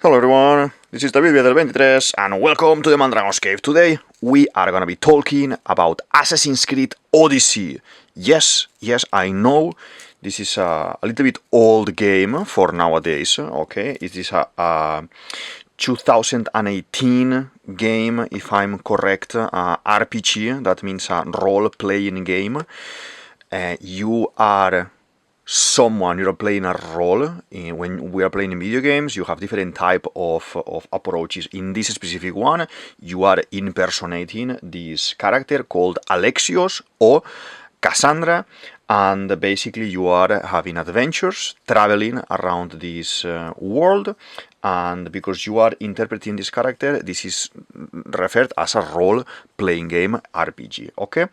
Hello everyone, this is DavidViadel23 and welcome to the Mandragon's Cave. Today we are gonna be talking about Assassin's Creed Odyssey. Yes, I know this is a little bit old game for nowadays, okay? It is a 2018 game, if I'm correct, RPG, that means a role-playing game. You are someone, you're playing a role. When we are playing video games, you have different type of approaches. In this specific one, you are impersonating this character called Alexios or Cassandra, and basically you are having adventures traveling around this world. And because you are interpreting this character, this is referred as a role-playing game RPG. Okay,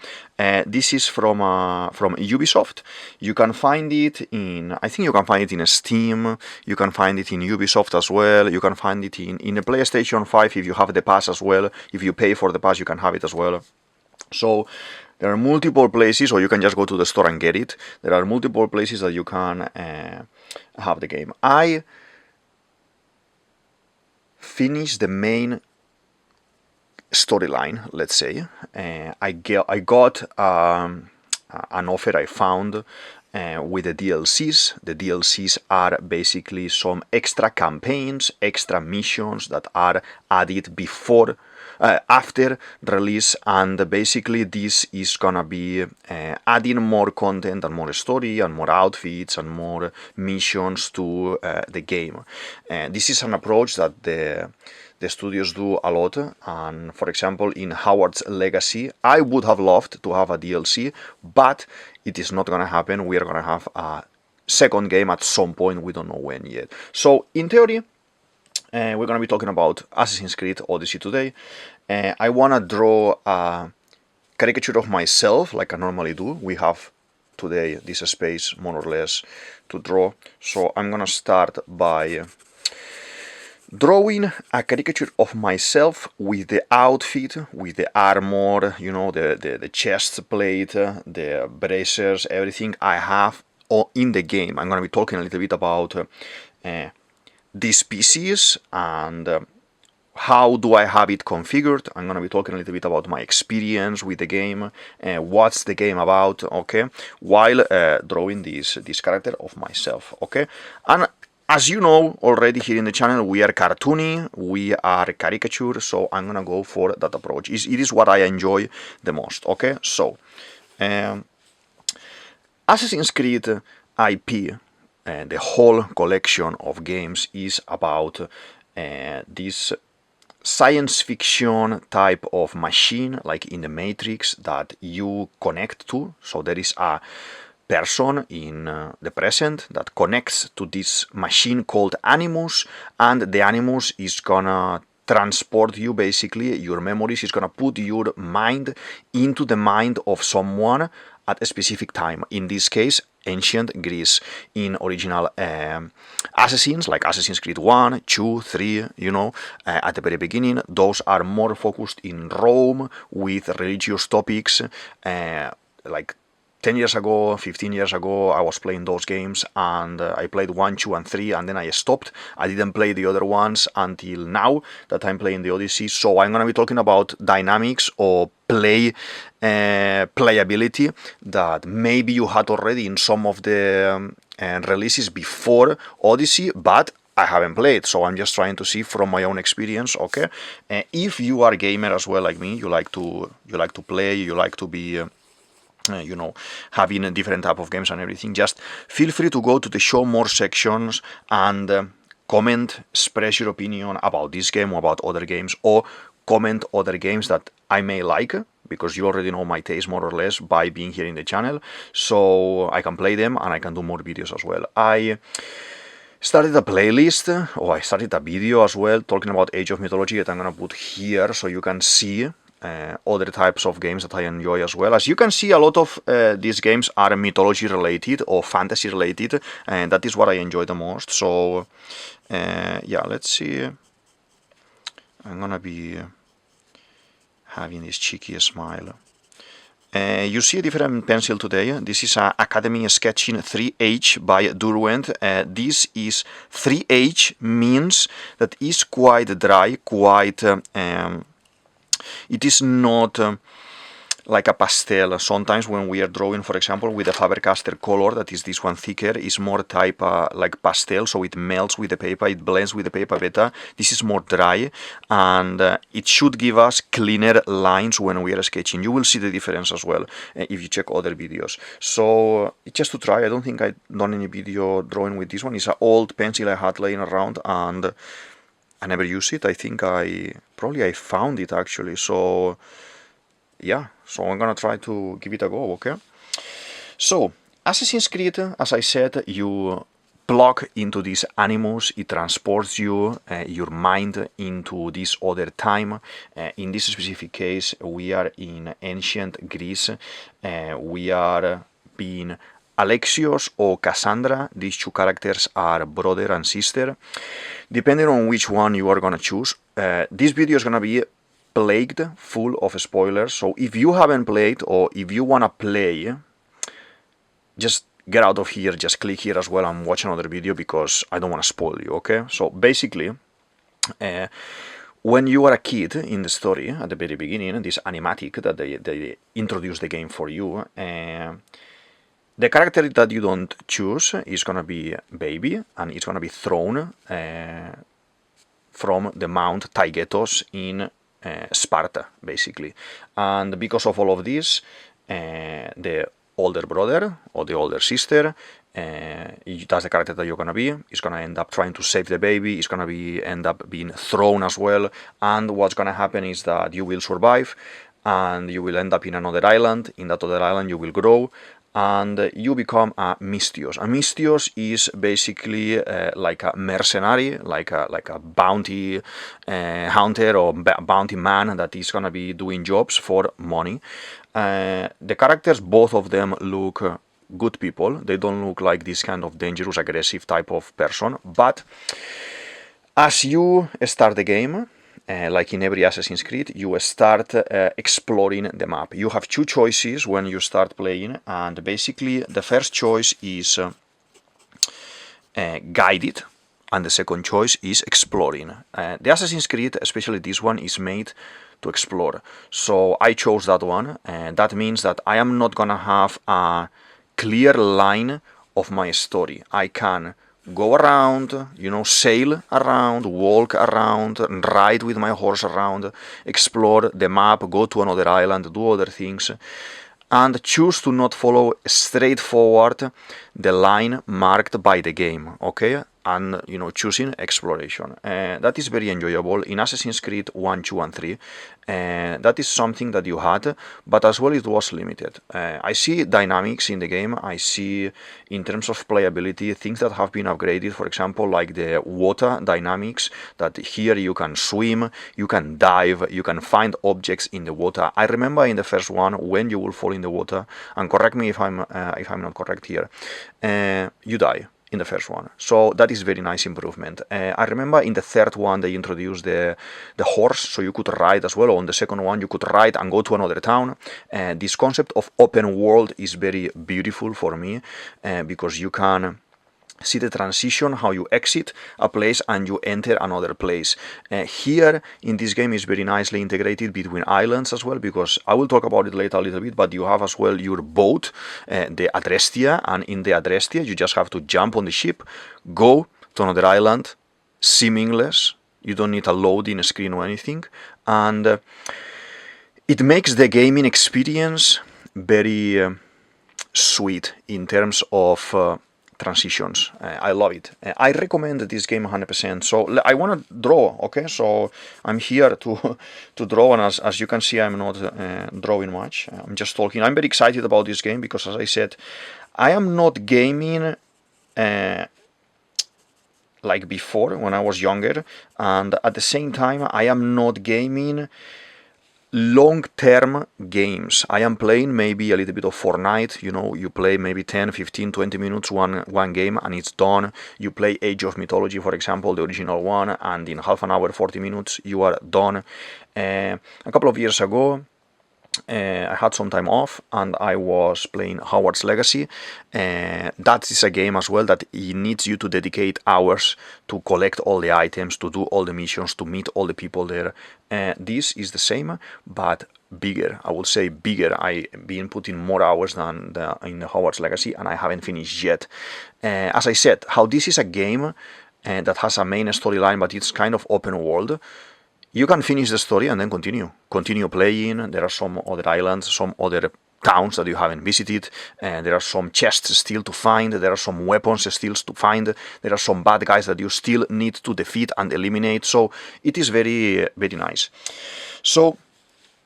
this is from Ubisoft. You can find it in, I think you can find it in Steam. You can find it in Ubisoft as well. You can find it in the PlayStation 5 if you have the pass as well. If you pay for the pass, you can have it as well. So there are multiple places, or you can just go to the store and get it. There are multiple places that you can have the game. I finished the main storyline, let's say. I got an offer I found with the DLCs. The DLCs are basically some extra campaigns, extra missions that are added before after release, and basically this is gonna be adding more content and more story and more outfits and more missions to the game. This is an approach that the studios do a lot, and for example in Howard's Legacy I would have loved to have a DLC, but it is not gonna happen. We are gonna have a second game at some point, we don't know when yet. So in theory, we're going to be talking about Assassin's Creed Odyssey today. I want to draw a caricature of myself like I normally do. We have today this space more or less to draw. So I'm going to start by drawing a caricature of myself with the outfit, with the armor, you know, the chest plate, the bracers, everything I have in the game. I'm going to be talking a little bit about these PCs and how do I have it configured. I'm going to be talking a little bit about my experience with the game, what's the game about, okay, while drawing this character of myself, okay. And as you know already here in the channel, we are cartoony, we are caricature, so I'm going to go for that approach. It is what I enjoy the most, okay. So Assassin's Creed IP, the whole collection of games is about this science fiction type of machine, like in the Matrix, that you connect to. So there is a person in the present that connects to this machine called Animus, and the Animus is gonna transport you, basically, your memories, is gonna put your mind into the mind of someone at a specific time. In this case, ancient Greece. In original Assassins, like Assassin's Creed 1, 2, 3, you know, at the very beginning, those are more focused in Rome with religious topics. Like 10 years ago, 15 years ago, I was playing those games, and I played 1, 2, and 3, and then I stopped. I didn't play the other ones until now that I'm playing the Odyssey. So I'm going to be talking about dynamics or playability that maybe you had already in some of the releases before Odyssey, but I haven't played, so I'm just trying to see from my own experience, okay? If you are a gamer as well like me, you like to play, you like to be you know, having a different type of games and everything, just feel free to go to the show more sections and comment, express your opinion about this game or about other games, or comment other games that I may like, because you already know my taste more or less by being here in the channel, so I can play them and I can do more videos as well. I started a playlist, or I started a video as well, talking about Age of Mythology that I'm gonna put here so you can see other types of games that I enjoy as well. As you can see, a lot of these games are mythology related or fantasy related, and that is what I enjoy the most. So yeah, let's see. I'm gonna be having this cheeky smile. You see a different pencil today. This is Academy Sketching 3H by Derwent. This is 3H means that is quite dry, quite it is not like a pastel. Sometimes when we are drawing, for example, with a Faber-Castell color, that is this one thicker, is more type like pastel, so it melts with the paper, it blends with the paper better. This is more dry, and it should give us cleaner lines when we are sketching. You will see the difference as well if you check other videos. So it's just to try. I don't think I've done any video drawing with this one. It's an old pencil I had laying around, and I never use it. I think I found it actually. So yeah, so I'm gonna try to give it a go, okay? So, Assassin's Creed, as I said, you plug into this animus, it transports you, your mind into this other time. In this specific case, we are in ancient Greece. We are being Alexios or Cassandra. These two characters are brother and sister. Depending on which one you are gonna choose, this video is gonna be plagued full of spoilers, so if you haven't played or if you wanna play, just get out of here, just click here as well and watch another video because I don't wanna spoil you, okay? So basically, when you are a kid in the story, at the very beginning, this animatic that they introduce the game for you, the character that you don't choose is gonna be baby, and it's gonna be thrown from the Mount Taygetos in Sparta, basically. And because of all of this, the older brother or the older sister, that's the character that you're gonna be, is gonna end up trying to save the baby, is gonna end up being thrown as well, and what's gonna happen is that you will survive, and you will end up in another island. In that other island you will grow, and you become a Mystios. A Mystios is basically like a mercenary, like a bounty hunter or bounty man that is gonna be doing jobs for money. The characters, both of them look good people. They don't look like this kind of dangerous, aggressive type of person. But as you start the game, like in every Assassin's Creed, you start exploring the map. You have two choices when you start playing, and basically the first choice is guided, and the second choice is exploring. The Assassin's Creed, especially this one, is made to explore. So I chose that one, and that means that I am not gonna have a clear line of my story. I can go around, sail around, walk around, ride with my horse around, explore the map, go to another island, do other things, and choose to not follow straightforward the line marked by the game, okay? And, choosing exploration. That is very enjoyable. In Assassin's Creed 1, 2, and 3, that is something that you had, but as well it was limited. I see dynamics in the game. I see, in terms of playability, things that have been upgraded, for example, like the water dynamics, that here you can swim, you can dive, you can find objects in the water. I remember in the first one, when you will fall in the water, and correct me if I'm not correct here, you die in the first one. So that is very nice improvement. I remember in the third one they introduced the horse, so you could ride as well. On the second one you could ride and go to another town. This concept of open world is very beautiful for me, because you can see the transition, how you exit a place and you enter another place. Here in this game is very nicely integrated between islands as well, because I will talk about it later a little bit, but you have as well your boat, the Adrestia, and in the Adrestia you just have to jump on the ship, go to another island, seamless. You don't need a loading screen or anything, and it makes the gaming experience very sweet in terms of transitions. I love it. I recommend this game 100%. So I want to draw, okay? So I'm here to draw, and as you can see, I'm not drawing much. I'm just talking. I'm very excited about this game because, as I said, I am not gaming like before when I was younger, and at the same time, I am not gaming long-term games. I am playing maybe a little bit of Fortnite, you play maybe 10, 15, 20 minutes one game and it's done. You play Age of Mythology, for example, the original one, and in half an hour, 40 minutes, you are done. A couple of years ago, I had some time off and I was playing Hogwarts Legacy. That is a game as well that it needs you to dedicate hours to collect all the items, to do all the missions, to meet all the people there. This is the same, but bigger. I will say bigger. I've been putting more hours than in the Hogwarts Legacy, and I haven't finished yet. As I said, how this is a game that has a main storyline, but it's kind of open world. You can finish the story and then continue playing. There are some other islands, some other towns that you haven't visited, and there are some chests still to find, there are some weapons still to find, there are some bad guys that you still need to defeat and eliminate, so it is very, very nice. So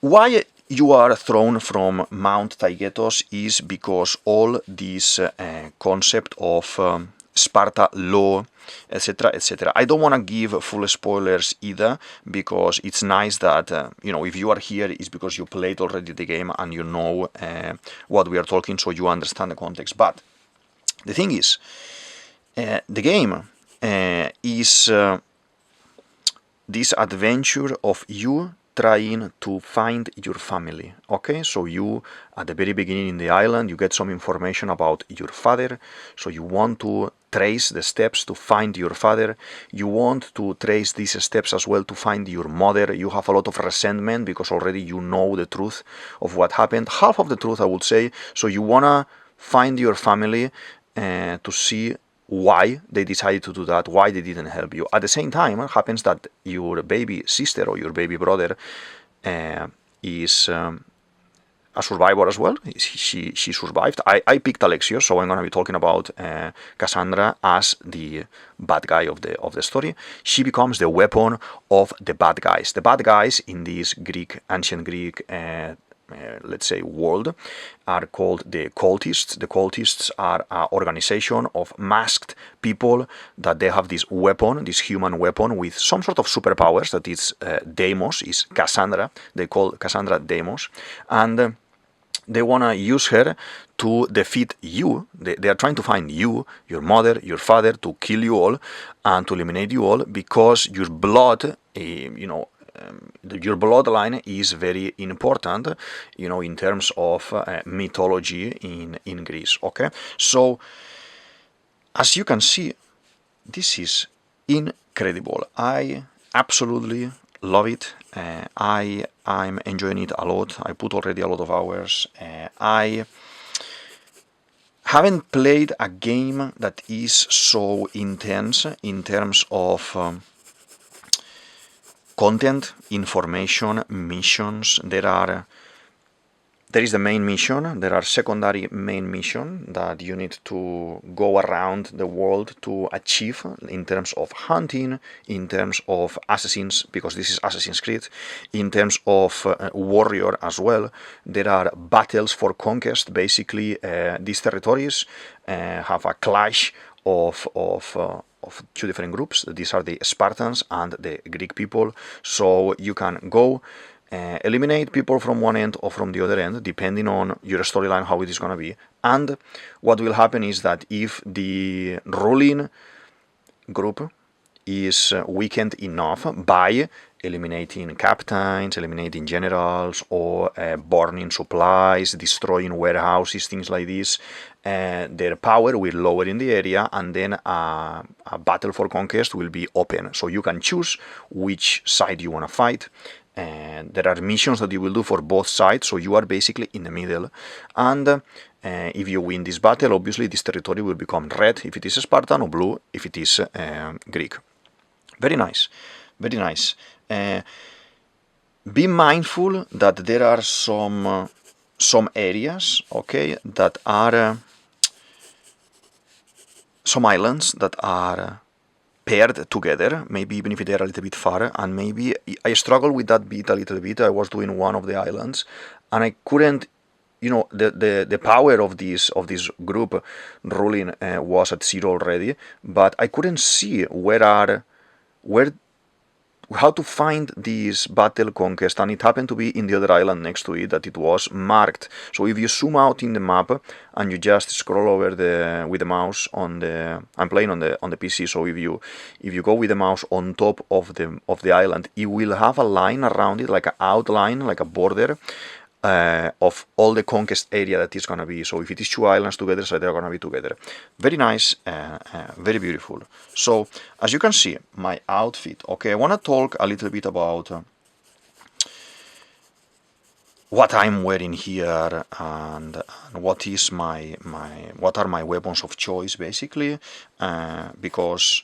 why you are thrown from Mount Taygetos is because all this concept of Sparta law, etc., etc. I don't want to give full spoilers either, because it's nice that if you are here, it's because you played already the game and you know what we are talking, so you understand the context. But the thing is, the game is this adventure of you trying to find your family. Okay, so you, at the very beginning in the island, you get some information about your father, so you want to trace the steps to find your father. You want to trace these steps as well to find your mother. You have a lot of resentment because already you know the truth of what happened, half of the truth I would say, so you wanna find your family to see why they decided to do that, why they didn't help you. At the same time, it happens that your baby sister or your baby brother is a survivor as well. She survived. I picked Alexios, so I'm going to be talking about Cassandra as the bad guy of the story. She becomes the weapon of the bad guys. The bad guys in this ancient Greek let's say world, are called the cultists. The cultists are an organization of masked people that they have this weapon, this human weapon with some sort of superpowers that is Deimos, is Cassandra. They call Cassandra Deimos, and they want to use her to defeat you. They are trying to find you, your mother, your father, to kill you all and to eliminate you all, because your blood, your bloodline is very important, in terms of mythology in Greece. Okay, so as you can see, this is incredible. I absolutely love it. I'm enjoying it a lot. I put already a lot of hours. I haven't played a game that is so intense in terms of content, information, missions. There is the main mission, there are secondary main mission that you need to go around the world to achieve in terms of hunting, in terms of assassins, because this is Assassin's Creed, in terms of warrior as well. There are battles for conquest. Basically, these territories have a clash of two different groups. These are the Spartans and the Greek people. So you can go eliminate people from one end or from the other end, depending on your storyline, how it is going to be. And what will happen is that if the ruling group is weakened enough by eliminating captains, eliminating generals, or burning supplies, destroying warehouses, things like this, their power will lower in the area, and then a battle for conquest will be open. So you can choose which side you want to fight. And there are missions that you will do for both sides, so you are basically in the middle. And if you win this battle, obviously this territory will become red if it is Spartan, or blue if it is Greek. Very nice, very nice. Be mindful that there are some areas, okay, that are some islands that are paired together, maybe even if they are a little bit far, and maybe I struggle with that bit a little bit. I was doing one of the islands and I couldn't, the power of this group ruling was at 0 already, but I couldn't see how to find this battle conquest, and it happened to be in the other island next to it that it was marked. So if you zoom out in the map and you just scroll over with the mouse I'm playing on the PC, so if you go with the mouse on top of the island, it will have a line around it, like an outline, like a border, of all the conquest area that is gonna be. So if it is two islands together, so they're gonna be together. Very nice, very beautiful. So as you can see, my outfit. Okay, I wanna talk a little bit about what I'm wearing here and what is what are my weapons of choice, basically, because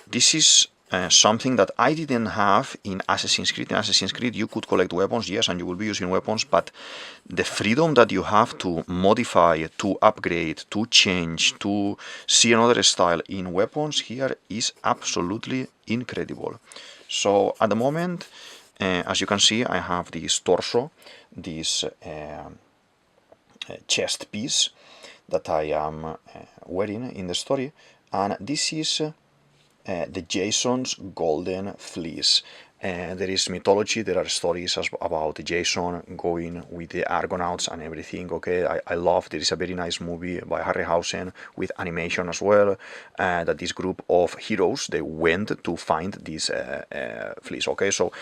this is something that I didn't have in Assassin's Creed. In Assassin's Creed, you could collect weapons, yes, and you will be using weapons, but the freedom that you have to modify, to upgrade, to change, to see another style in weapons here is absolutely incredible. So at the moment, as you can see, I have this torso, this chest piece that I am wearing in the story, and this is the Jason's golden fleece. There is mythology, there are stories about Jason going with the Argonauts and everything, okay? I love, there is a very nice movie by Harryhausen with animation as well, that this group of heroes, they went to find this fleece, okay? So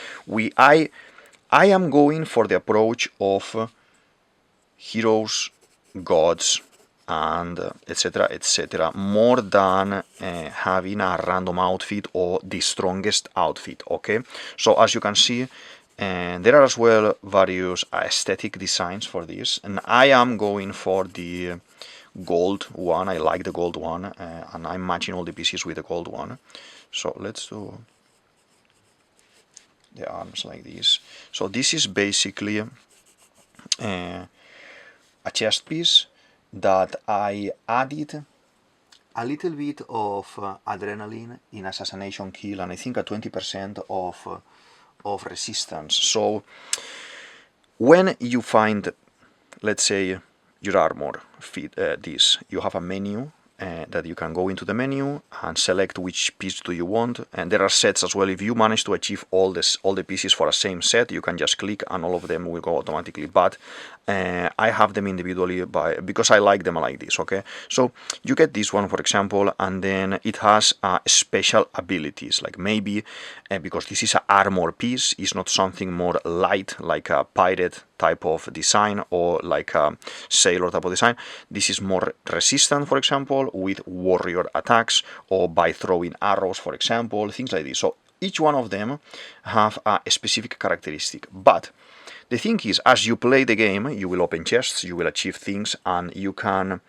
I am going for the approach of heroes, gods, and etc, etc, more than having a random outfit or the strongest outfit, okay? So as you can see, there are as well various aesthetic designs for this, and I am going for the gold one. I like the gold one, and I'm matching all the pieces with the gold one. So let's do the arms like this. So this is basically a chest piece that I added a little bit of adrenaline in assassination kill, and I think a 20% of resistance. So when you find, let's say, your armor fit this, you have a menu that you can go into the menu and select which piece do you want, and there are sets as well. If you manage to achieve all the pieces for a same set, you can just click and all of them will go automatically, but I have them individually because I like them like this, okay? So you get this one, for example, and then it has special abilities, like maybe because this is an armor piece, it's not something more light like a pirate type of design or like a sailor type of design. This is more resistant, for example, with warrior attacks or by throwing arrows, for example, things like this. So each one of them have a specific characteristic, but the thing is, as you play the game, you will open chests, you will achieve things, and you can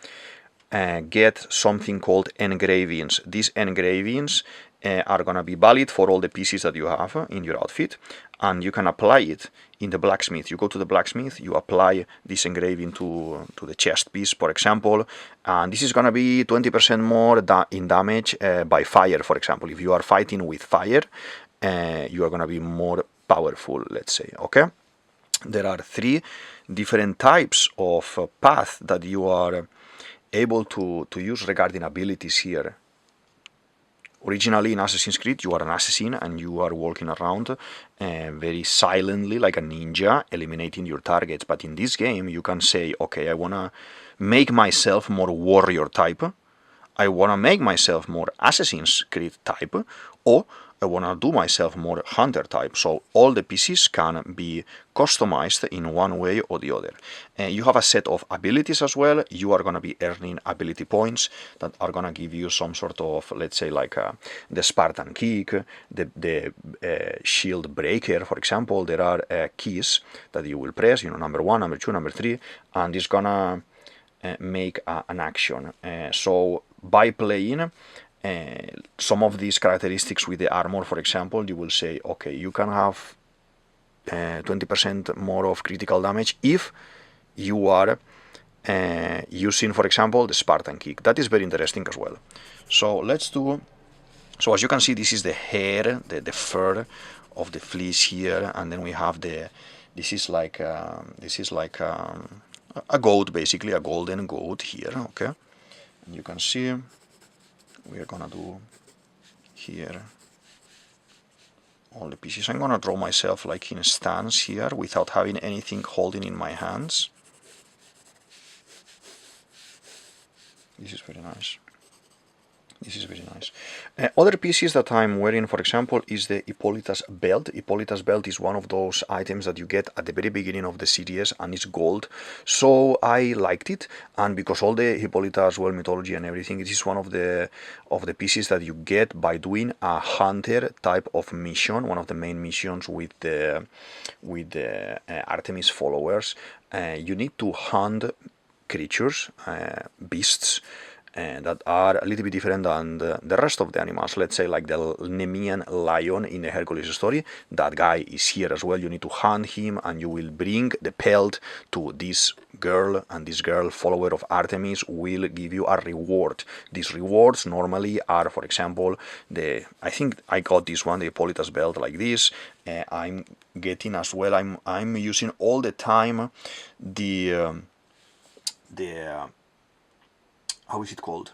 get something called engravings. These engravings are going to be valid for all the pieces that you have in your outfit, and you can apply it in the blacksmith. You go to the blacksmith, you apply this engraving to the chest piece, for example, and this is going to be 20% more in damage by fire, for example. If you are fighting with fire, you are going to be more powerful, let's say, okay? There are 3 different types of path that you are able to use regarding abilities here. Originally in Assassin's Creed, you are an assassin and you are walking around very silently like a ninja, eliminating your targets. But in this game, you can say, okay, I want to make myself more warrior type, I want to make myself more Assassin's Creed type, or I want to do myself more hunter type. So all the pieces can be customized in one way or the other. You have a set of abilities as well. You are going to be earning ability points that are going to give you some sort of, let's say, like the Spartan kick, the shield breaker, for example. There are keys that you will press, number 1, number 2, number 3, and it's going to make an action. So by playing some of these characteristics with the armor, for example, you will say, okay, you can have 20% more of critical damage if you are using, for example, the Spartan kick. That is very interesting as well. So let's do. So as you can see, this is the hair, the fur of the fleece here, and then we have this is like a goat, basically a golden goat here. Okay, and you can see we are gonna do here all the pieces. I'm gonna draw myself like in a stance here without having anything holding in my hands. This is very nice. This is very nice. Other pieces that I'm wearing, for example, is the Hippolyta's belt. Hippolyta's belt is one of those items that you get at the very beginning of the series, and it's gold. So I liked it, and because all the Hippolyta's well mythology and everything, it is one of the pieces that you get by doing a hunter type of mission, one of the main missions with the Artemis followers. You need to hunt creatures, beasts, that are a little bit different than the rest of the animals. Let's say like the Nemean lion in the Hercules story. That guy is here as well. You need to hunt him, and you will bring the pelt to this girl, and this girl, follower of Artemis, will give you a reward. These rewards normally are, for example, I think I got this one, the Hippolyta's belt, like this. I'm getting as well. I'm using all the time the how is it called?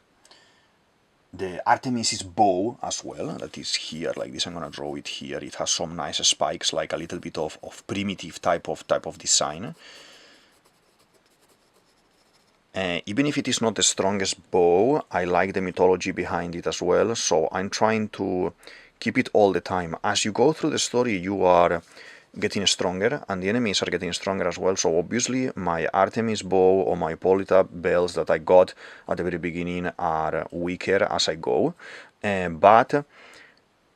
The Artemis's bow as well, that is here like this. I'm gonna draw it here. It has some nice spikes, like a little bit of primitive type of design. Even if it is not the strongest bow, I like the mythology behind it as well, so I'm trying to keep it all the time. As you go through the story, you are getting stronger, and the enemies are getting stronger as well. So obviously my Artemis bow or my Hippolyta bells that I got at the very beginning are weaker as I go, but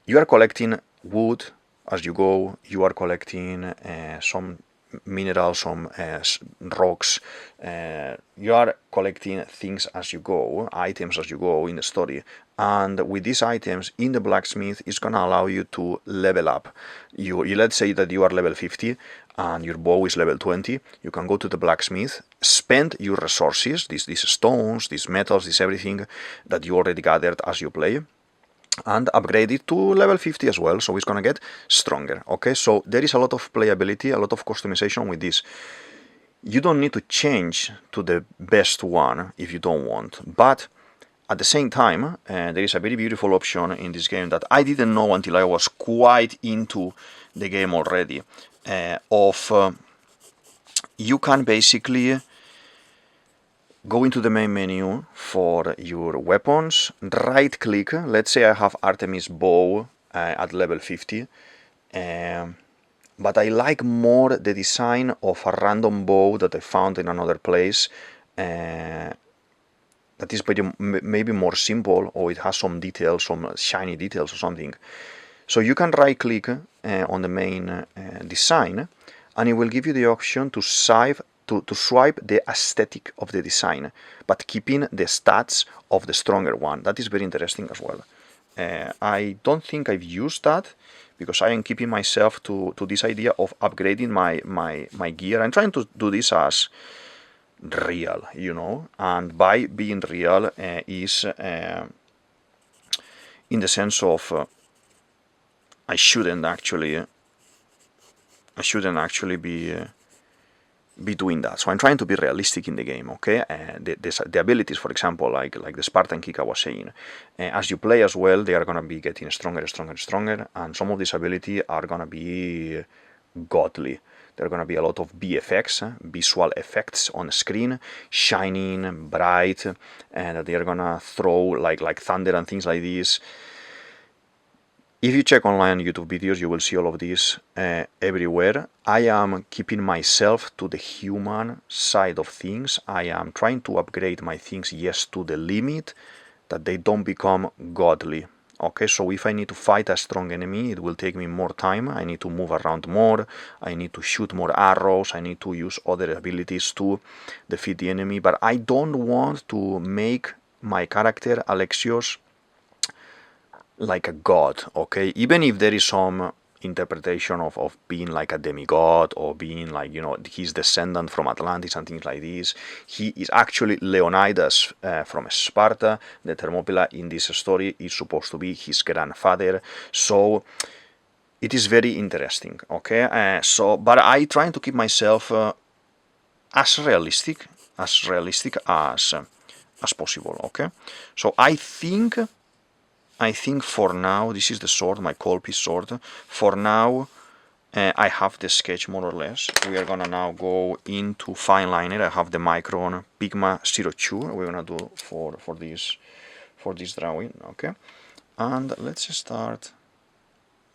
you are collecting wood as you go. You are collecting some minerals, some rocks. You are collecting things as you go, items as you go in the story. And with these items in the blacksmith, it's gonna allow you to level up. You let's say that you are level 50 and your bow is level 20. You can go to the blacksmith, spend your resources, these stones, these metals, this everything that you already gathered as you play, and upgrade it to level 50 as well, so it's gonna get stronger. Okay, so there is a lot of playability, a lot of customization with this. You don't need to change to the best one if you don't want, but at the same time, there is a very beautiful option in this game that I didn't know until I was quite into the game already, you can basically go into the main menu for your weapons, right click, let's say I have Artemis bow at level 50, but I like more the design of a random bow that I found in another place, that is maybe more simple, or it has some details, some shiny details or something. So you can right click on the main design, and it will give you the option to swipe the aesthetic of the design, but keeping the stats of the stronger one. That is very interesting as well. I don't think I've used that, because I am keeping myself to this idea of upgrading my gear. I'm trying to do this as real, you know, and by being real is in the sense of I shouldn't actually be doing that. So I'm trying to be realistic in the game, okay? The abilities, for example, like the Spartan kick I was saying, as you play as well, they are gonna be getting stronger, and some of these abilities are gonna be godly. There are going to be a lot of VFX, visual effects on the screen, shining, bright, and they are going to throw like thunder and things like this. If you check online YouTube videos, you will see all of this everywhere. I am keeping myself to the human side of things. I am trying to upgrade my things, yes, to the limit, that they don't become godly. Okay, so if I need to fight a strong enemy, it will take me more time. I need to move around more. I need to shoot more arrows. I need to use other abilities to defeat the enemy. But I don't want to make my character, Alexios, like a god, okay? Even if there is some interpretation of being like a demigod, or being like, you know, he's descendant from Atlantis and things like this. He is actually Leonidas from Sparta. The Thermopylae in this story is supposed to be his grandfather. So it is very interesting, okay? But I try to keep myself as realistic as possible, okay? So I think for now, this is the sword, my Colpy sword. For now, I have the sketch more or less. We are gonna now go into fine liner. I have the Micron Pigma 02. We're gonna do for for this drawing. Okay, and let's start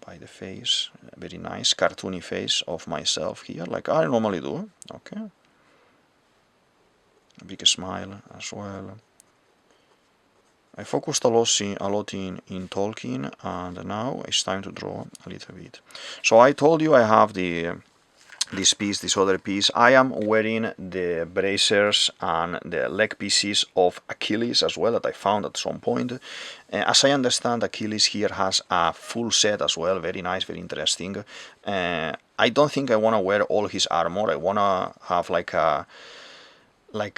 by the face, a very nice cartoony face of myself here, like I normally do. Okay, a big smile as well. I focused a lot in talking, and now it's time to draw a little bit. So I told you I have this other piece. I am wearing the bracers and the leg pieces of Achilles as well that I found at some point. As I understand, Achilles here has a full set as well, very nice, very interesting. I don't think I want to wear all his armor. I want to have like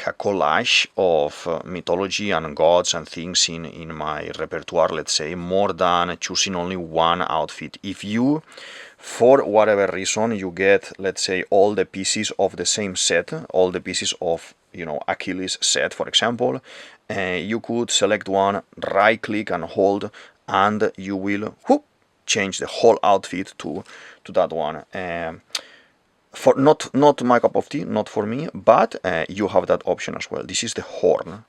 a collage of mythology and gods and things in my repertoire, let's say, more than choosing only one outfit. If you, for whatever reason, you get, let's say, all the pieces of the same set, all the pieces of, you know, Achilles set, for example, you could select one, right click and hold, and you will change the whole outfit to that one. For not my cup of tea, not for me, but you have that option as well. This is the horn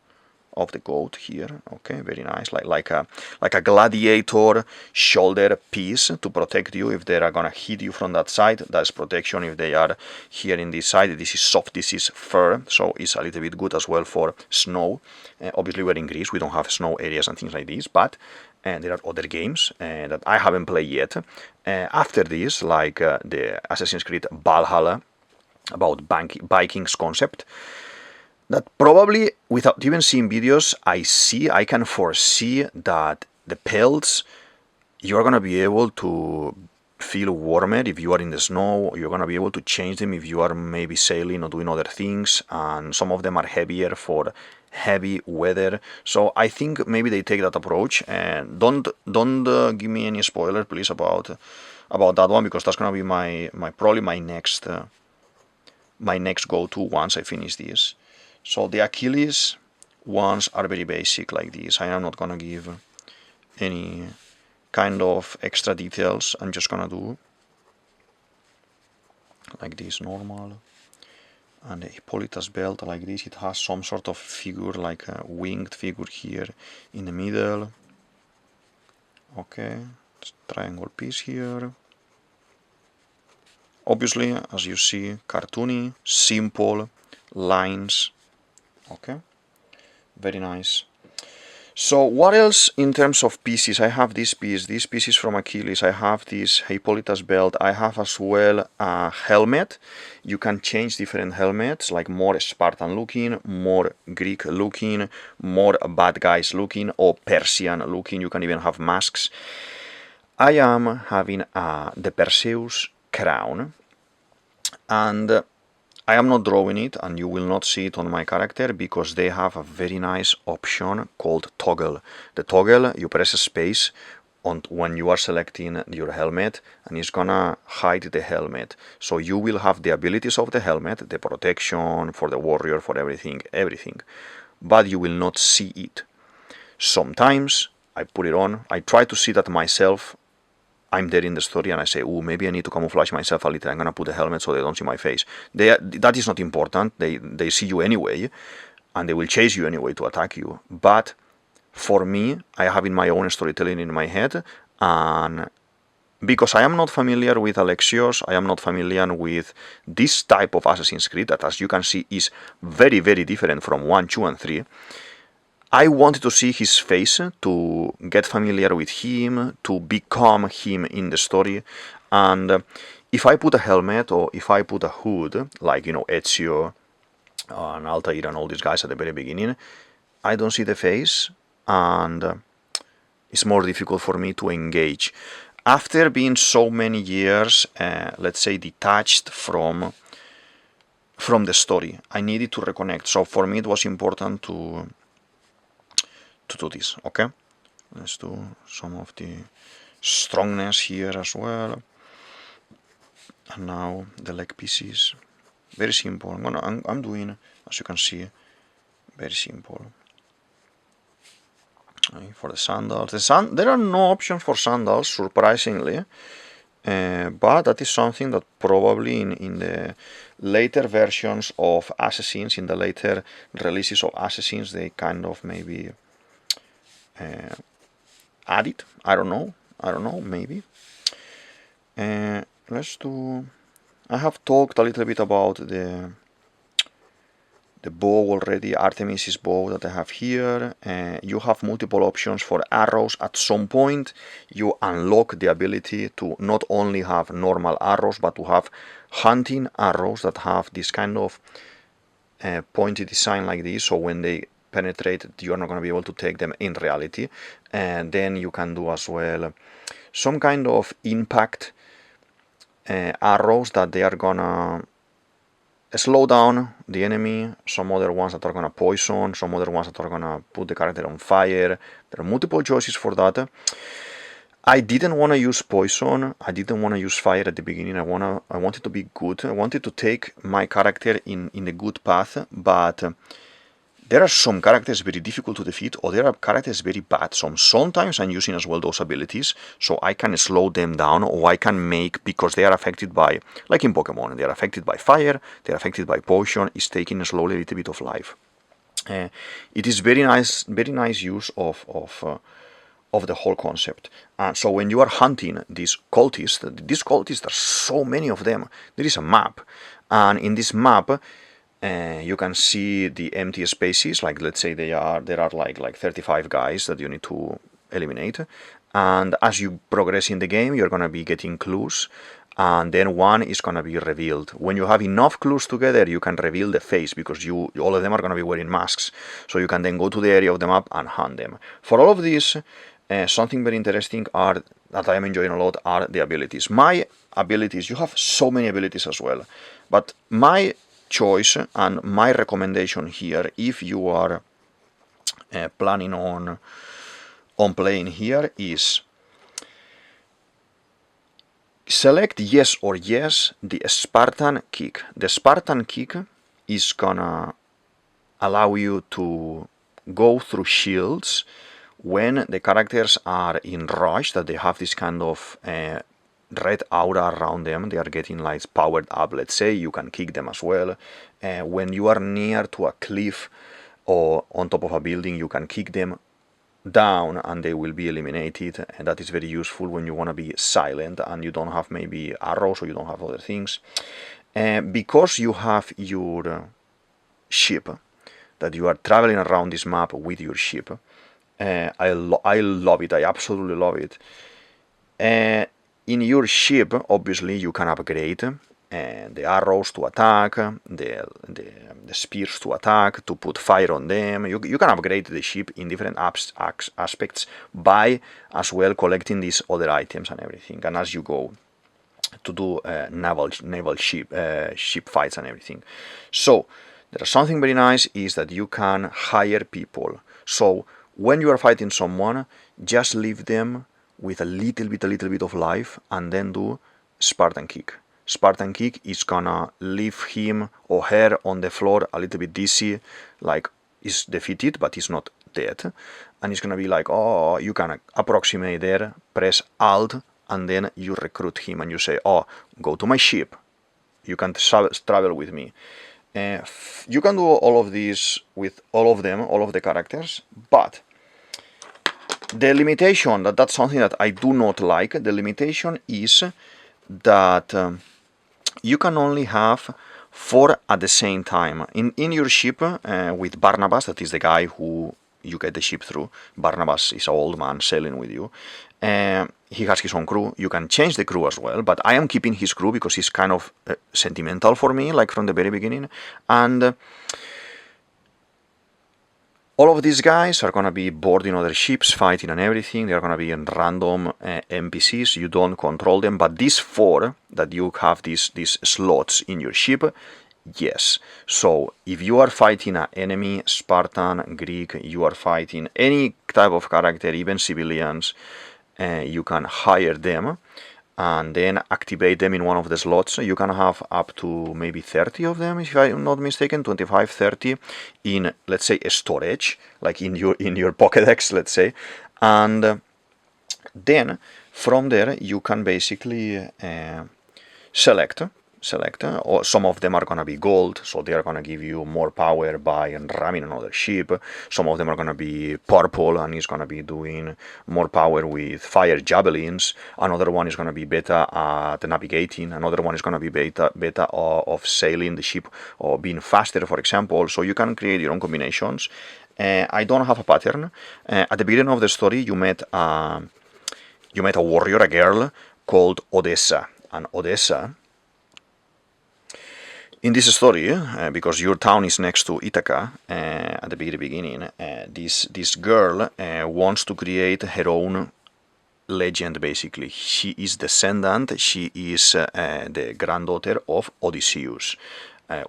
of the goat here. Okay, very nice, like a gladiator shoulder piece to protect you if they are gonna hit you from that side. That's protection. If they are here in this side, this is soft, this is fur, so it's a little bit good as well for snow. Obviously, we're in Greece, we don't have snow areas and things like this, but there are other games that I haven't played yet. After this, like the Assassin's Creed Valhalla, about Vikings concept, that probably, without even seeing videos, I can foresee that the pelts, you're going to be able to feel warmer if you are in the snow. You're going to be able to change them if you are maybe sailing or doing other things, and some of them are heavier for heavy weather. So I think maybe they take that approach. And don't give me any spoiler, please, about that one, because that's gonna be probably my next go-to once I finish this. So the Achilles ones are very basic like this. I am not gonna give any kind of extra details. I'm just gonna do like this, normal. And the Hippolyta's belt like this, it has some sort of figure, like a winged figure here in the middle. Okay, triangle piece here. Obviously, as you see, cartoony, simple lines. Okay, very nice. So what else in terms of pieces? I have this piece is from Achilles, I have this Hippolyta's belt, I have as well a helmet. You can change different helmets, like more Spartan looking, more Greek looking, more bad guys looking, or Persian looking. You can even have masks. I am having the Perseus crown, and I am not drawing it, and you will not see it on my character, because they have a very nice option called toggle. The toggle, you press space when you are selecting your helmet, and it's gonna hide the helmet. So you will have the abilities of the helmet, the protection for the warrior, for everything, but you will not see it. Sometimes I put it on, I try to see that myself, I'm there in the story, and I say, oh, maybe I need to camouflage myself a little. I'm going to put a helmet so they don't see my face. That is not important. They see you anyway, and they will chase you anyway to attack you. But for me, I have in my own storytelling in my head, and because I am not familiar with Alexios, I am not familiar with this type of Assassin's Creed that, as you can see, is very, very different from 1, 2, and 3. I wanted to see his face, to get familiar with him, to become him in the story. And if I put a helmet, or if I put a hood, like, you know, Ezio and Altair and all these guys at the very beginning, I don't see the face, and it's more difficult for me to engage. After being so many years, let's say, detached from the story, I needed to reconnect. So for me it was important to do this. Okay, let's do some of the strongness here as well. And now the leg pieces, very simple. I'm doing, as you can see, very simple. For the sandals, there are no options for sandals, surprisingly, but that is something that probably in the later versions of Assassins, in the later releases of Assassins, they kind of maybe add it. I don't know, maybe. Let's do. I have talked a little bit about the bow already, Artemis's bow that I have here. You have multiple options for arrows. At some point you unlock the ability to not only have normal arrows, but to have hunting arrows that have this kind of pointy design like this, so when they penetrate you're not going to be able to take them in reality. And then you can do as well some kind of impact arrows that they are gonna slow down the enemy, some other ones that are gonna poison, some other ones that are gonna put the character on fire. There are multiple choices for that. I didn't want to use poison, I didn't want to use fire at the beginning. I wanted to be good. I wanted to take my character in the good path, but there are some characters very difficult to defeat, or there are characters very bad. So sometimes I'm using as well those abilities, so I can slow them down, or I can make, because they are affected by, like in Pokemon, they are affected by fire, they are affected by poison, it's taking slowly a little bit of life. It is very nice use of the whole concept. So when you are hunting these cultists, there are so many of them. There is a map, and in this map you can see the empty spaces. Like, let's say there are like 35 guys that you need to eliminate, and as you progress in the game you're gonna be getting clues, and then one is gonna be revealed. When you have enough clues together, you can reveal the face, because all of them are gonna be wearing masks, so you can then go to the area of the map and hunt them. For all of this, something very interesting that I am enjoying a lot are the abilities. My abilities, you have so many abilities as well, but my choice and my recommendation here, if you are planning on playing here, is select yes or yes the Spartan kick. The Spartan kick is gonna allow you to go through shields when the characters are in rush, that they have this kind of red aura around them, they are getting like powered up, let's say. You can kick them as well. When you are near to a cliff or on top of a building, you can kick them down and they will be eliminated, and that is very useful when you want to be silent and you don't have maybe arrows or you don't have other things. Because you have your ship, that you are traveling around this map with your ship, I love it. I absolutely love it. In your ship, obviously, you can upgrade the arrows to attack, the spears to attack, to put fire on them. You can upgrade the ship in different aspects by as well collecting these other items and everything. And as you go to do naval ship fights and everything. So there's something very nice is that you can hire people. So when you are fighting someone, just leave them with a little bit of life, and then do Spartan kick. Spartan kick is gonna leave him or her on the floor a little bit dizzy, like is defeated but he's not dead, and it's gonna be like, oh, you can approximate there, press Alt, and then you recruit him and you say, oh, go to my ship, you can travel with me. You can do all of this with all of them, all of the characters, but the limitation, that's something that I do not like. The limitation is that you can only have 4 at the same time. In your ship with Barnabas, that is the guy who you get the ship through. Barnabas is an old man sailing with you. He has his own crew. You can change the crew as well, but I am keeping his crew because he's kind of sentimental for me, like from the very beginning. And all of these guys are going to be boarding other ships, fighting and everything. They're going to be in random NPCs. You don't control them. But these 4 that you have these slots in your ship, yes. So if you are fighting an enemy, Spartan, Greek, you are fighting any type of character, even civilians, you can hire them and then activate them in one of the slots. You can have up to maybe 30 of them, if I'm not mistaken, 25, 30 in, let's say, a storage, like in your Pokédex, let's say. And then from there you can basically select select, or some of them are going to be gold, so they are going to give you more power by ramming another ship. Some of them are going to be purple, and it's going to be doing more power with fire javelins. Another one is going to be better at navigating. Another one is going to be better of sailing the ship or being faster, for example. So you can create your own combinations. I don't have a pattern. At the beginning of the story, you met a warrior, a girl called Odyssey. And Odyssey, in this story, because your town is next to Ithaca at the very beginning, this girl wants to create her own legend, basically. She is descendant, she is the granddaughter of Odysseus,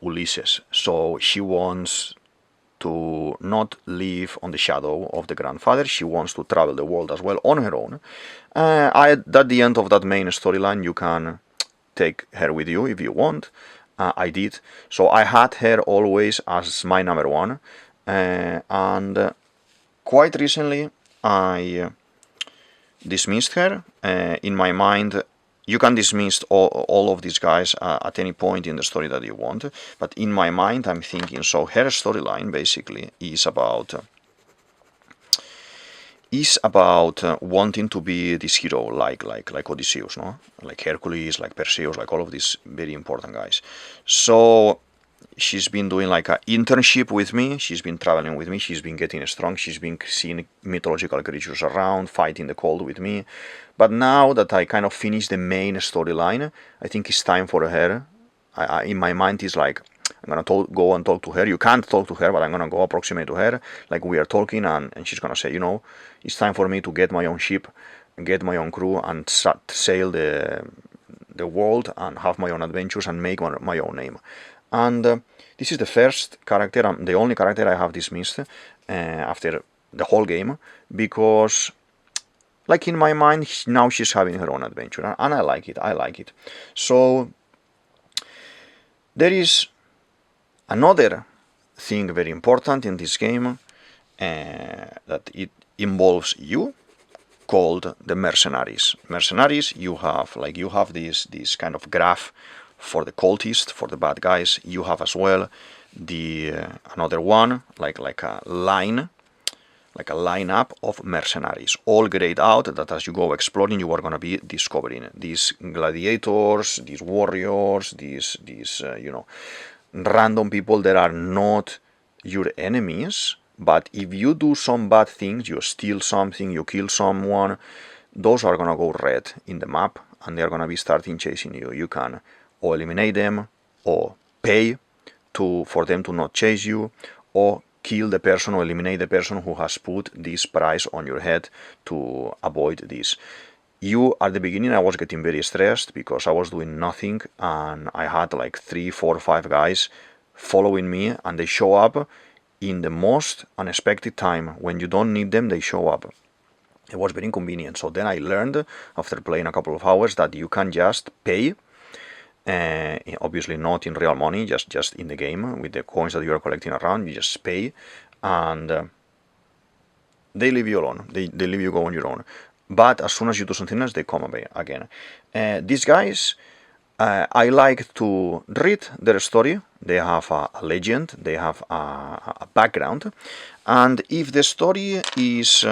Ulysses. So she wants to not live on the shadow of the grandfather. She wants to travel the world as well on her own. At the end of that main storyline, you can take her with you if you want. I did. So I had her always as my number one. And quite recently, I dismissed her. In my mind, you can dismiss all of these guys at any point in the story that you want, but in my mind I'm thinking, so her storyline basically is about wanting to be this hero like Odysseus, no? Like Hercules, like Perseus, like all of these very important guys. So she's been doing like an internship with me, she's been traveling with me, she's been getting strong, she's been seeing mythological creatures around, fighting the cold with me. But now that I kind of finished the main storyline, I think it's time for her. In my mind is like, I'm gonna go and talk to her. You can't talk to her, but I'm gonna go approximate to her, like we are talking, and she's gonna say, you know, it's time for me to get my own ship, get my own crew, and sail the world, and have my own adventures, and make my own name. And this is the first character, the only character I have dismissed after the whole game, because, like, in my mind, now she's having her own adventure, and I like it. So there is another thing very important in this game, that it involves you, called the mercenaries. Mercenaries, you have this kind of graph for the cultists, for the bad guys. You have as well another one, like a line, like a lineup of mercenaries, all grayed out, that as you go exploring, you are going to be discovering these gladiators, these warriors, these random people that are not your enemies, but if you do some bad things, you steal something, you kill someone, those are going to go red in the map, and they're going to be starting chasing you. You can or eliminate them, or pay for them to not chase you, or kill the person or eliminate the person who has put this price on your head to avoid this. At the beginning, I was getting very stressed because I was doing nothing, and I had like 3, 4, 5 guys following me, and they show up in the most unexpected time. When you don't need them, they show up. It was very inconvenient. So then I learned, after playing a couple of hours, that you can just pay, obviously not in real money, just in the game with the coins that you are collecting around. You just pay, and they leave you alone. They leave you go on your own. But as soon as you do something else, they come again. These guys, I like to read their story. They have a legend, they have a background, and if the story is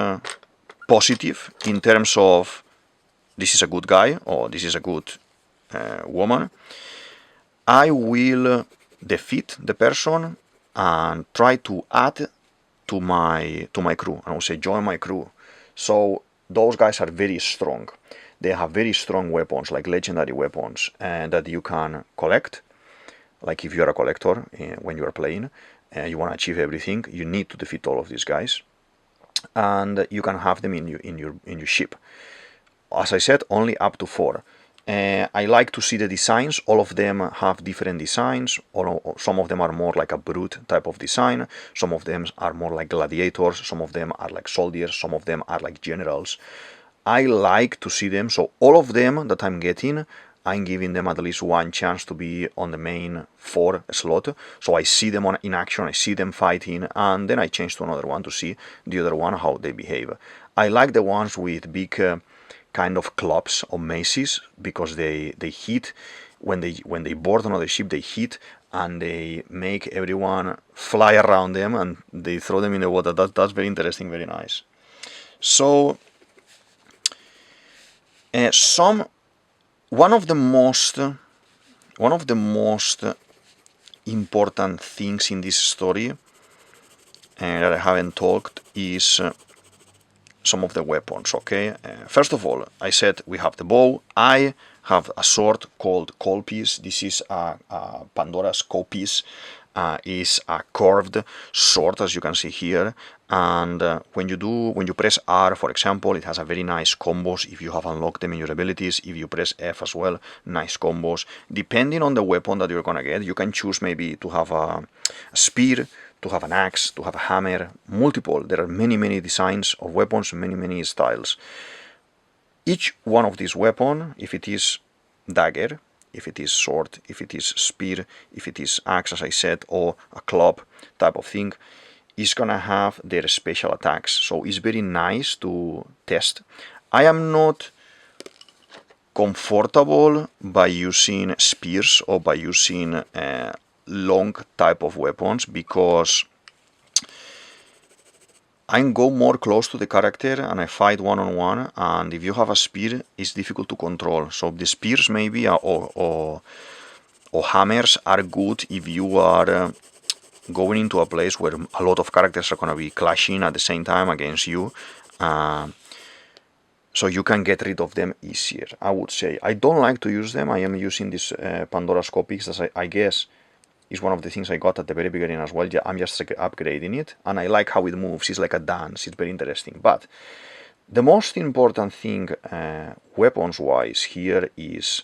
positive in terms of this is a good guy or this is a good woman, I will defeat the person and try to add to my crew. I will say join my crew. So those guys are very strong. They have very strong weapons, like legendary weapons, that you can collect. Like if you are a collector, when you are playing, you want to achieve everything, you need to defeat all of these guys, and you can have them in your ship. As I said, only up to 4. I like to see the designs. All of them have different designs, or some of them are more like a brute type of design, some of them are more like gladiators, some of them are like soldiers, some of them are like generals. I like to see them, so all of them that I'm getting, I'm giving them at least one chance to be on the main 4 slot, so I see them in action, I see them fighting, and then I change to another one to see the other one, how they behave. I like the ones with big kind of clubs or maces, because they hit when they board another ship, they hit and they make everyone fly around them and they throw them in the water. That's very interesting, very nice. So one of the most important things in this story that I haven't talked is some of the weapons. Okay, first of all, I said we have the bow. I have a sword called Colpiece. This is a Pandora's Copiece. Is a curved sword, as you can see here, and when you press R, for example, it has a very nice combos if you have unlocked them in your abilities. If you press F as well, nice combos. Depending on the weapon that you're gonna get, you can choose maybe to have a spear, to have an axe, to have a hammer, multiple. There are many designs of weapons, many styles. Each one of these weapons, if it is dagger, if it is sword, if it is spear, if it is axe, as I said, or a club type of thing, is gonna have their special attacks. So it's very nice to test. I am not comfortable by using spears or by using long type of weapons, because I go more close to the character and I fight one-on-one, and if you have a spear, it's difficult to control. So the spears maybe or hammers are good if you are going into a place where a lot of characters are going to be clashing at the same time against you, so you can get rid of them easier, I would say. I don't like to use them. I am using this Pandora's Copiece, as I guess is one of the things I got at the very beginning as well. I'm just upgrading it, and I like how it moves. It's like a dance. It's very interesting. But the most important thing weapons-wise here is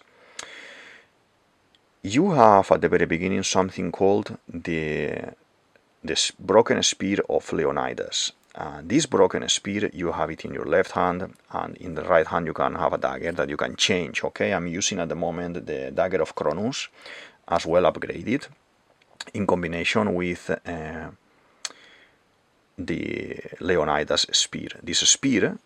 you have at the very beginning something called this broken spear of Leonidas. This broken spear, you have it in your left hand, and in the right hand you can have a dagger that you can change. Okay, I'm using at the moment the dagger of Cronus, as well upgraded, in combination with the Leonidas spear. This spear,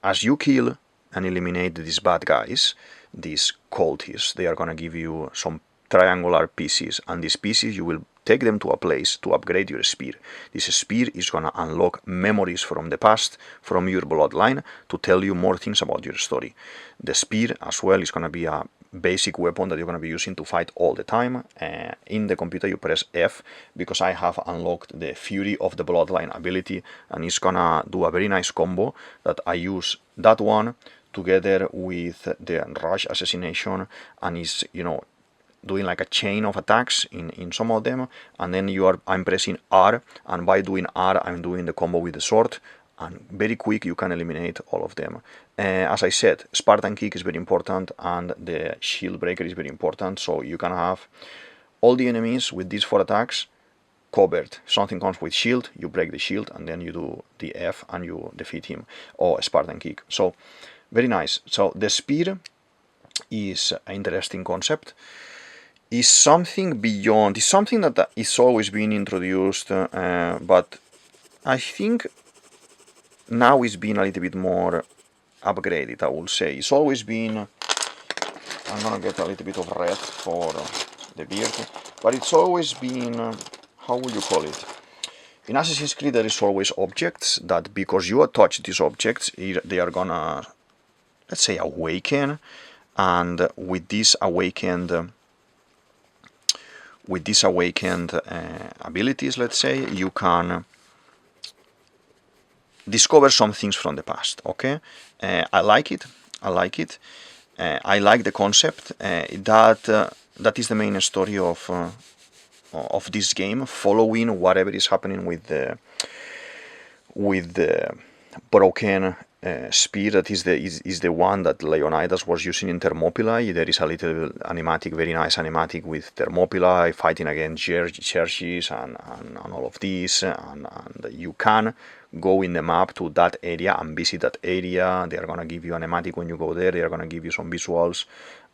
as you kill and eliminate these bad guys, these cultists, they are going to give you some triangular pieces, and these pieces you will take them to a place to upgrade your spear. This spear is going to unlock memories from the past, from your bloodline, to tell you more things about your story. The spear as well is going to be a basic weapon that you're going to be using to fight all the time. In the computer you press F, because I have unlocked the Fury of the Bloodline ability, and it's gonna do a very nice combo that I use that one together with the Rush Assassination, and is, you know, doing like a chain of attacks in some of them, and then I'm pressing R, and by doing R I'm doing the combo with the sword, and very quick you can eliminate all of them. As I said, Spartan Kick is very important, and the Shield Breaker is very important, so you can have all the enemies with these 4 attacks covered. Something comes with shield, you break the shield, and then you do the F and you defeat him, or Spartan Kick. So very nice. So the spear is an interesting concept. Is something beyond, is something that is always been introduced, but I think now it's been a little bit more upgraded, I would say. It's always been, I'm gonna get a little bit of red for the beard, but it's always been, how would you call it? In Assassin's Creed there is always objects that, because you touch these objects, they are gonna, let's say, awaken, and with this awakened abilities, let's say, you can discover some things from the past. Okay, I like it. I like the concept. That is the main story of this game, following whatever is happening with the broken spear. That is the one that Leonidas was using in Thermopylae. There is a little animatic, very nice animatic with Thermopylae fighting against Xerxes and all of this, and you can go in the map to that area and visit that area. They are gonna give you an animatic when you go there. They are gonna give you some visuals,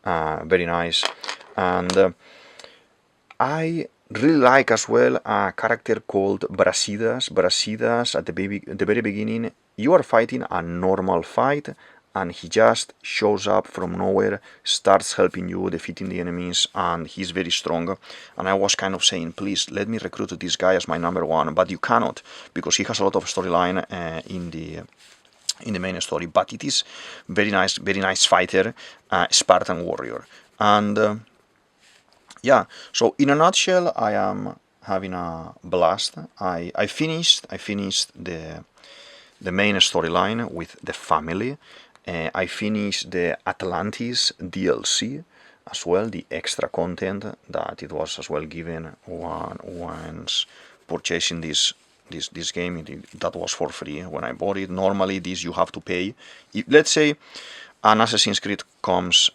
very nice. And I really like as well a character called Brasidas. Brasidas, at the very beginning, you are fighting a normal fight, and he just shows up from nowhere, starts helping you, defeating the enemies, and he's very strong. And I was kind of saying, please let me recruit this guy as my #1, but you cannot, because he has a lot of storyline in the main story. But it is very nice fighter, Spartan warrior. And yeah, so in a nutshell, I am having a blast. I finished the main storyline with the family. I finished the Atlantis DLC as well, the extra content that it was as well given once purchasing this game. That was for free when I bought it. Normally this you have to pay. Let's say an Assassin's Creed comes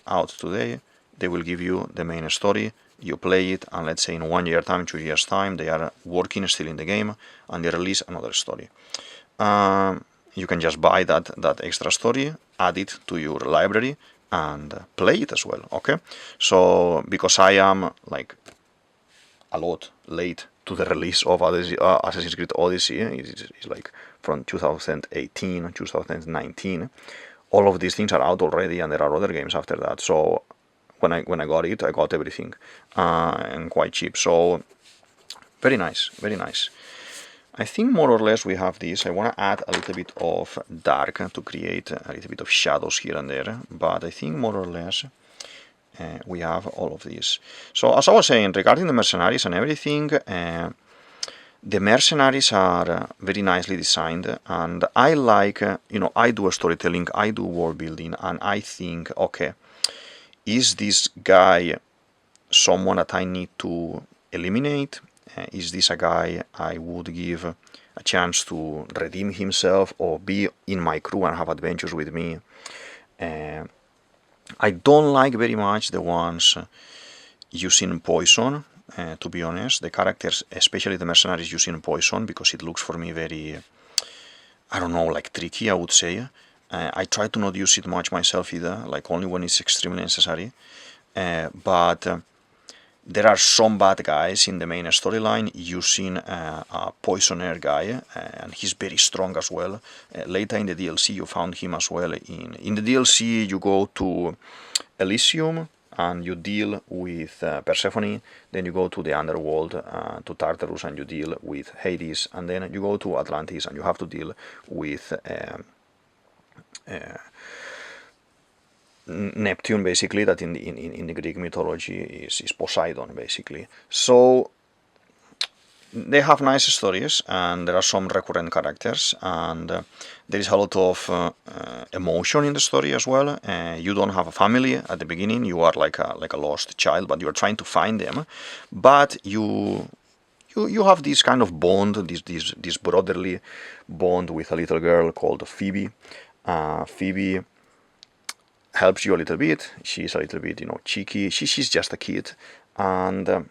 out today, they will give you the main story, you play it, and let's say in 1 year time, 2 years time, they are working still in the game, and they release another story. You can just buy that extra story, add it to your library, and play it as well, okay? So, because I am like a lot late to the release of Assassin's Creed Odyssey, it's like from 2018, 2019, all of these things are out already, and there are other games after that. So when I got it, I got everything, and quite cheap. So very nice, very nice. I think more or less we have this. I want to add a little bit of dark to create a little bit of shadows here and there, but I think more or less we have all of this. So as I was saying, regarding the mercenaries and everything, the mercenaries are very nicely designed, and I like, I do a storytelling, I do world building, and I think, okay, is this guy someone that I need to eliminate? Is this a guy I would give a chance to redeem himself or be in my crew and have adventures with me? I don't like very much the ones using poison, to be honest. The characters, especially the mercenaries, using poison, because it looks for me very, I don't know, like tricky, I would say. I try to not use it much myself either, like only when it's extremely necessary. But there are some bad guys in the main storyline using a poisoner guy, and he's very strong as well. Later in the DLC you found him as well. In the DLC you go to Elysium and you deal with Persephone, then you go to the underworld, to Tartarus, and you deal with Hades, and then you go to Atlantis and you have to deal with Neptune, basically, that in the Greek mythology is Poseidon, basically. So they have nice stories, and there are some recurrent characters, and there is a lot of emotion in the story as well. You don't have a family at the beginning; you are like a lost child, but you are trying to find them. But you have this kind of bond, this brotherly bond with a little girl called Phoebe. Phoebe helps you a little bit. She's a little bit, cheeky. She's just a kid, and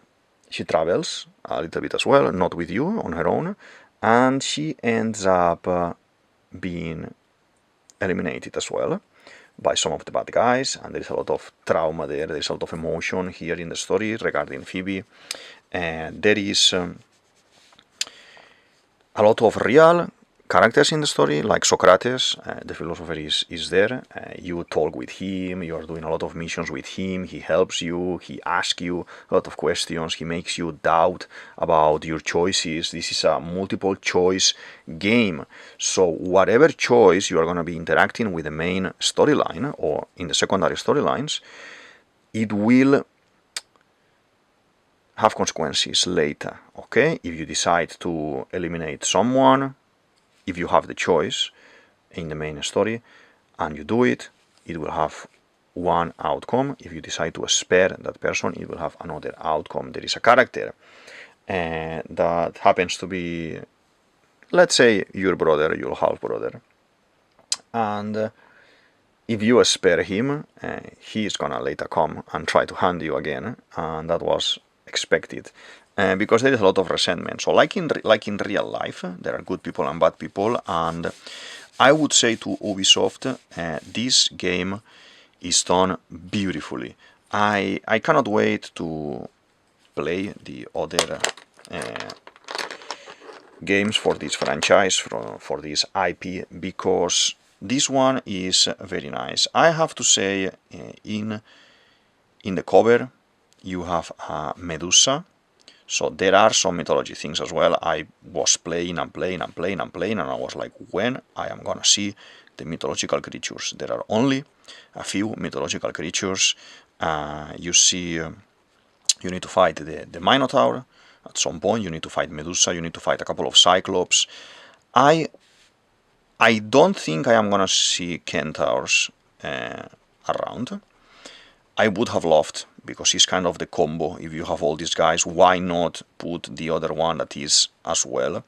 she travels a little bit as well, not with you, on her own, and she ends up being eliminated as well by some of the bad guys, and there is a lot of trauma there. There is a lot of emotion here in the story regarding Phoebe, and there is a lot of real characters in the story, like Socrates, the philosopher is there. You talk with him, you are doing a lot of missions with him, he helps you, he asks you a lot of questions, he makes you doubt about your choices. This is a multiple choice game, so whatever choice you are going to be interacting with the main storyline or in the secondary storylines, it will have consequences later, okay? If you decide to eliminate someone, if you have the choice in the main story and you do it, it will have one outcome. If you decide to spare that person, it will have another outcome. There is a character that happens to be, let's say, your brother, your half brother, and if you spare him, he is gonna later come and try to hand you again, and that was expected. Because there is a lot of resentment. So like in real life, there are good people and bad people, and I would say to Ubisoft, this game is done beautifully. I cannot wait to play the other games for this franchise, for this IP, because This one is very nice. I have to say, in the cover you have a Medusa, so there are some mythology things as well. I was playing and playing and playing and playing, and I was like, when I am gonna see the mythological creatures? There are only a few mythological creatures. You see, you need to fight the Minotaur. At some point you need to fight Medusa, you need to fight a couple of Cyclops. I don't think I am gonna see Centaurs around. I would have loved, because it's kind of the combo. If you have all these guys, why not put the other one that is as well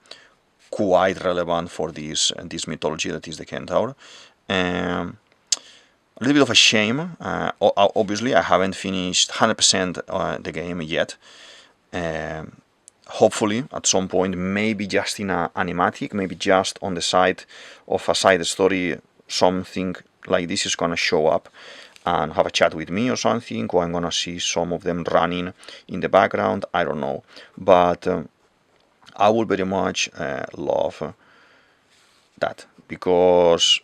quite relevant for this mythology, that is the Centaur. A little bit of a shame. Obviously, I haven't finished 100% the game yet. Hopefully, at some point, maybe just in a animatic, maybe just on the side of a side story, something like this is gonna show up and have a chat with me or something, or I'm gonna see some of them running in the background. I don't know, but I would very much love that, because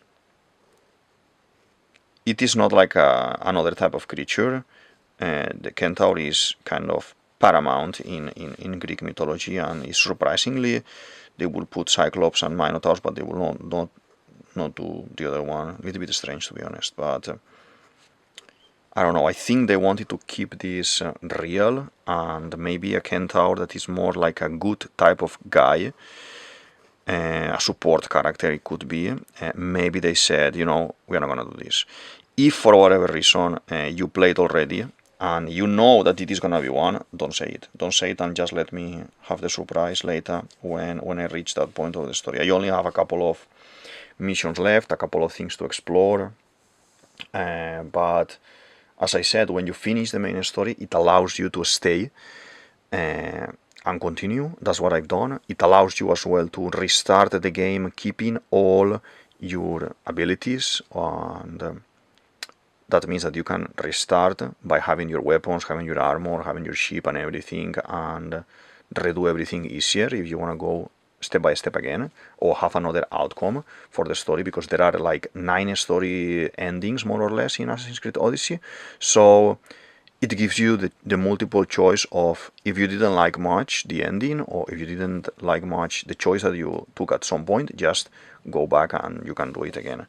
it is not like another type of creature. The Centaur is kind of paramount in Greek mythology, and is surprisingly, they will put Cyclops and Minotaurs, but they will not do the other one. A little bit strange, to be honest, but I don't know. I think they wanted to keep this real, and maybe a Centaur that is more like a good type of guy, a support character it could be. Maybe they said, we're not gonna do this. If for whatever reason you played already and you know that it is gonna be one, don't say it. Don't say it, and just let me have the surprise later when I reach that point of the story. I only have a couple of missions left, a couple of things to explore, but as I said, when you finish the main story, it allows you to stay and continue. That's what I've done. It allows you as well to restart the game, keeping all your abilities, and that means that you can restart by having your weapons, having your armor, having your ship and everything, and redo everything easier if you want to go step by step again, or have another outcome for the story, because there are like 9 story endings more or less in Assassin's Creed Odyssey. So it gives you the multiple choice of, if you didn't like much the ending, or if you didn't like much the choice that you took at some point, just go back and you can do it again.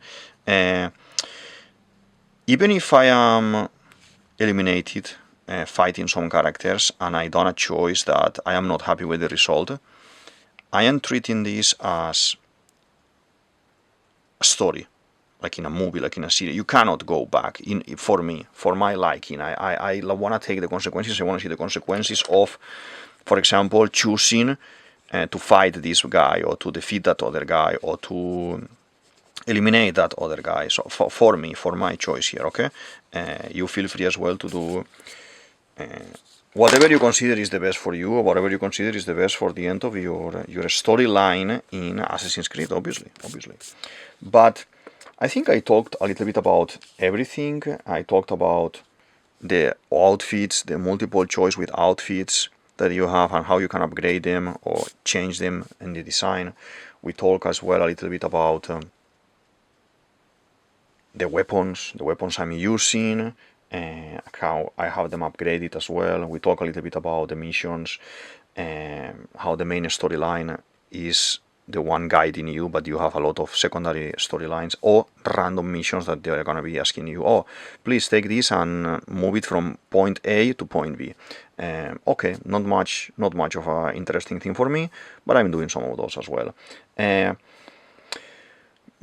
Even if I am eliminated fighting some characters and I done a choice that I am not happy with the result, I am treating this as a story, like in a movie, like in a series. You cannot go back. For me, for my liking, I want to take the consequences. I want to see the consequences of, for example, choosing to fight this guy, or to defeat that other guy, or to eliminate that other guy. So for me, for my choice here, okay? You feel free as well to do whatever you consider is the best for you, or whatever you consider is the best for the end of your storyline in Assassin's Creed, obviously. But I think I talked a little bit about everything. I talked about the outfits, the multiple choice with outfits that you have, and how you can upgrade them or change them in the design. We talk as well a little bit about the weapons I'm using, how I have them upgraded as well. We talk a little bit about the missions, how the main storyline is the one guiding you, but you have a lot of secondary storylines or random missions that they're going to be asking you, oh, please take this and move it from point A to point B. Okay, not much of an interesting thing for me, but I'm doing some of those as well.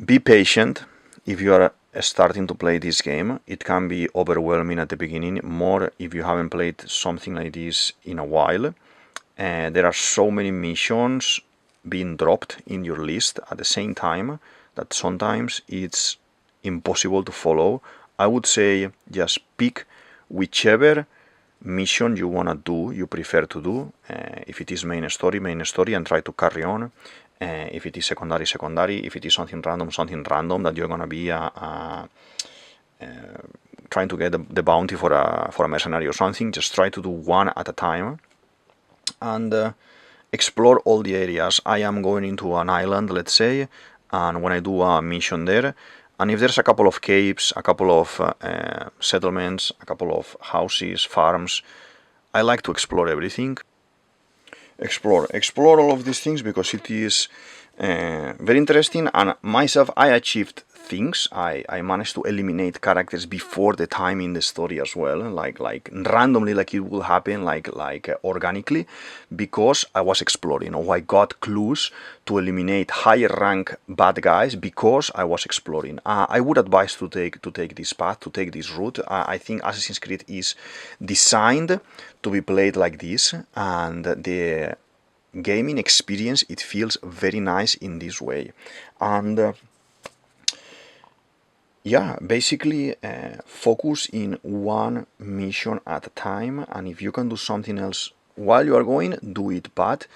Be patient if you are starting to play this game. It can be overwhelming at the beginning, more if you haven't played something like this in a while. There are so many missions being dropped in your list at the same time that sometimes it's impossible to follow. I would say just pick whichever mission you want to do, you prefer to do. If it is main story, and try to carry on. If it is secondary. If it is something random that you're going to be trying to get the bounty for a mercenary or something, just try to do one at a time and explore all the areas. I am going into an island, let's say, and when I do a mission there, And if there's a couple of caves, a couple of settlements, a couple of houses, farms, I like to explore everything. Explore all of these things because it is very interesting. And myself, I achieved things. I managed to eliminate characters before the time in the story as well, like randomly, like it will happen, like organically, because I was exploring, or I got clues to eliminate higher rank bad guys because I was exploring. I would advise to take this path, to take this route. I think Assassin's Creed is designed to be played like this, and the gaming experience, it feels very nice in this way. And yeah, basically focus in one mission at a time, and if you can do something else while you are going, do it, but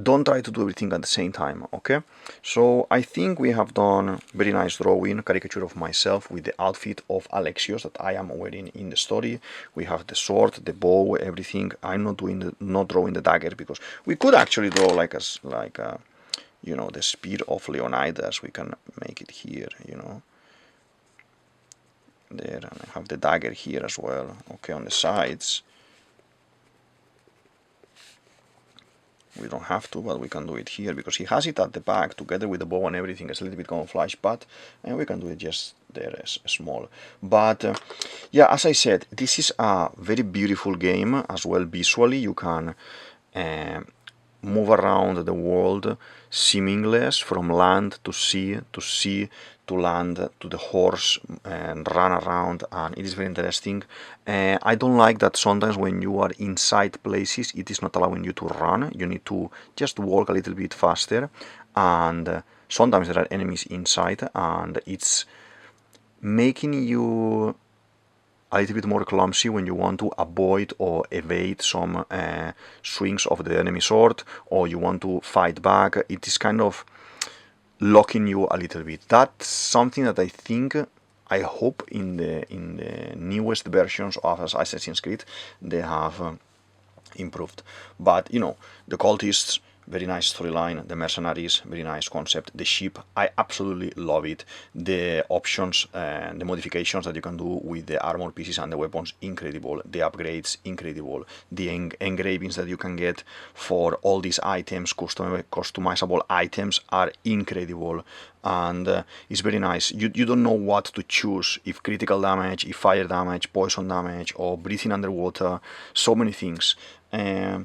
don't try to do everything at the same time, okay? So I think we have done very nice drawing, caricature of myself with the outfit of Alexios that I am wearing in the story. We have the sword, the bow, everything. I'm not drawing the dagger because we could actually draw like you know, the spear of Leonidas. We can make it here, you know, there, and I have the dagger here as well, okay, on the sides. We don't have to, but we can do it here because he has it at the back together with the bow and everything. It's a little bit camouflage, but we can do it just there as small. But yeah, as I said, this is a very beautiful game as well visually. You can move around the world seamless, from land to sea to land to the horse, and run around, and it is very interesting. I don't like that sometimes when you are inside places it is not allowing you to run. You need to just walk a little bit faster, and sometimes there are enemies inside and it's making you a little bit more clumsy when you want to avoid or evade some swings of the enemy sword, or you want to fight back. It is kind of locking you a little bit. That's something that I hope in the newest versions of Assassin's Creed they have improved. But you know, the cultists, very nice storyline. The mercenaries, very nice concept. The ship, I absolutely love it. The options and the modifications that you can do with the armor pieces and the weapons, incredible. The upgrades, incredible. The engravings that you can get for all these items, customizable items, are incredible. And it's very nice. You don't know what to choose, if critical damage, if fire damage, poison damage, or breathing underwater, so many things. I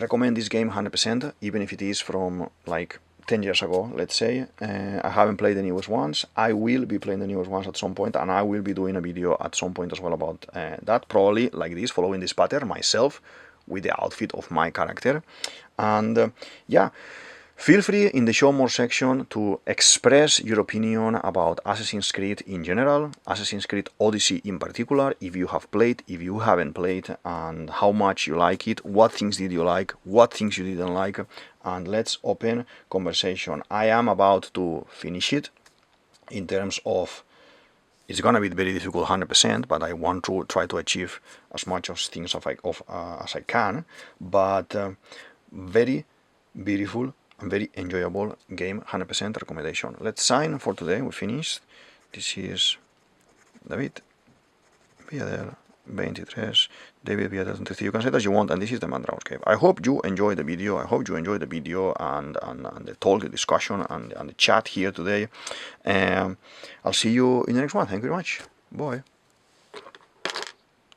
recommend this game 100%, even if it is from like 10 years ago, let's say. I haven't played the newest ones. I will be playing the newest ones at some point, and I will be doing a video at some point as well about that, probably like this, following this pattern myself with the outfit of my character. And yeah, feel free in the show more section to express your opinion about Assassin's Creed in general, Assassin's Creed Odyssey in particular, if you have played, if you haven't played, and how much you like it, what things did you like, what things you didn't like, and let's open conversation. I am about to finish it in terms of, it's gonna be very difficult 100%, but I want to try to achieve as much of things as I can, but very beautiful, very enjoyable game, 100% recommendation. Let's sign for today. We finished. This is DavidViadel23, DavidViadel23. You can say it as you want, and this is the Mandrago's Cave. I hope you enjoyed the video. I hope you enjoyed the video and the talk, the discussion, and the chat here today. I'll see you in the next one. Thank you very much. Bye.